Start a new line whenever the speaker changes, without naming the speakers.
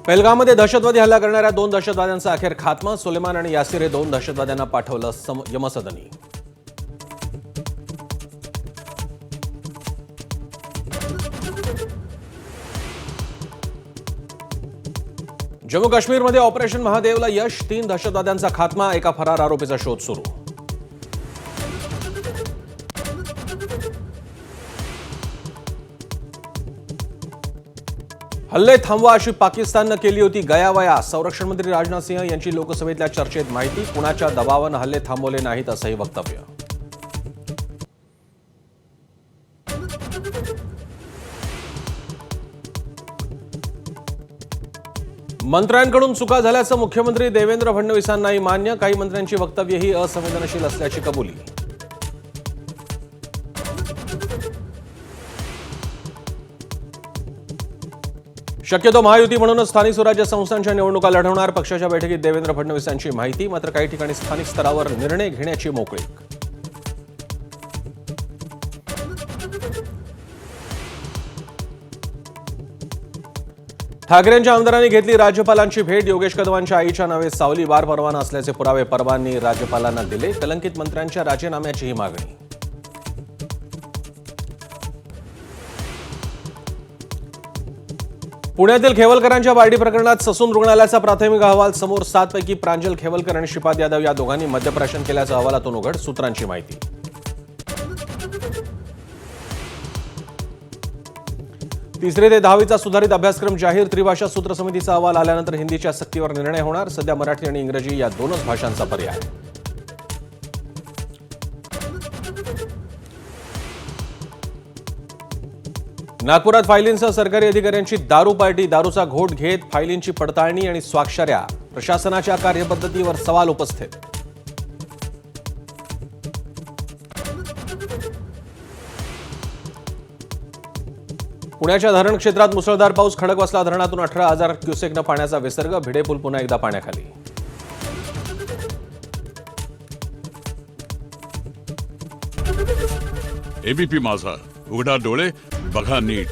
पहलगाममध्ये दहशतवादी हल्ला करणाऱ्या 2 दहशतवाद्यांचा अखेर खात्मा. सुलेमान आणि यासिर हे 2 दहशतवाद्यांना पाठवलं यमसदनी. जम्मू काश्मीरमध्ये ऑपरेशन महादेवला यश. 3 दहशतवाद्यांचा खात्मा. एका फरार आरोपीचा शोध सुरू. हल्ले थांबवा अशी पाकिस्ताननं केली होती गयावया. संरक्षण मंत्री राजनाथ सिंह यांची लोकसभेतल्या चर्चेत माहिती. कुणाच्या दबावानं हल्ले थांबवले नाहीत असंही वक्तव्य. मंत्र्यांकडून चुका झाल्याचं मुख्यमंत्री देवेंद्र फडणवीसांनाही मान्य. काही मंत्र्यांची वक्तव्यही असंवेदनशील असल्याची कबुली. शक्यतो महायुती म्हणूनच स्थानिक स्वराज्य संस्थांच्या निवडणुका लढवणार. पक्षाच्या बैठकीत देवेंद्र फडणवीसांची माहिती. मात्र काही ठिकाणी स्थानिक स्तरावर निर्णय घेण्याची मोकळीक. ठाकरेंच्या आमदारांनी घेतली राज्यपालांची भेट. योगेश कदमांच्या आईच्या नावे सावली बार परवाना असल्याचे पुरावे परवांनी राज्यपालांना दिले. कलंकित मंत्र्यांच्या राजीनाम्याचीही मागणी. पुण्यातील खेवलकरांच्या बार्डी प्रकरणात ससून रुग्णालयाचा प्राथमिक अहवाल समोर. 7 पैकी प्रांजल खेवलकर आणि श्रीपाद यादव या दोघांनी मद्यप्राशन केल्याचं अहवालातून उघड. सूत्रांची माहिती. तिसरे ते 10वीचा सुधारित अभ्यासक्रम जाहीर. त्रिभाषा सूत्र समितीचा अहवाल आल्यानंतर हिंदीच्या सक्तीवर निर्णय होणार. सध्या मराठी आणि इंग्रजी या 2च भाषांचा पर्याय. नागपुरात फायलींसह सरकारी अधिकाऱ्यांची दारू पार्टी. दारूचा घोट घेत फायलींची पडताळणी आणि स्वाक्षऱ्या. प्रशासनाच्या कार्यपद्धतीवर सवाल उपस्थित. पुण्याच्या धरण क्षेत्रात मुसळधार पाऊस. खडकवासला धरणातून 18,000 क्युसेकनं पाण्याचा विसर्ग. भिडे पूल पुन्हा एकदा पाण्याखाली.
एबीपी माझा, उघडा डोळे बघा नीट.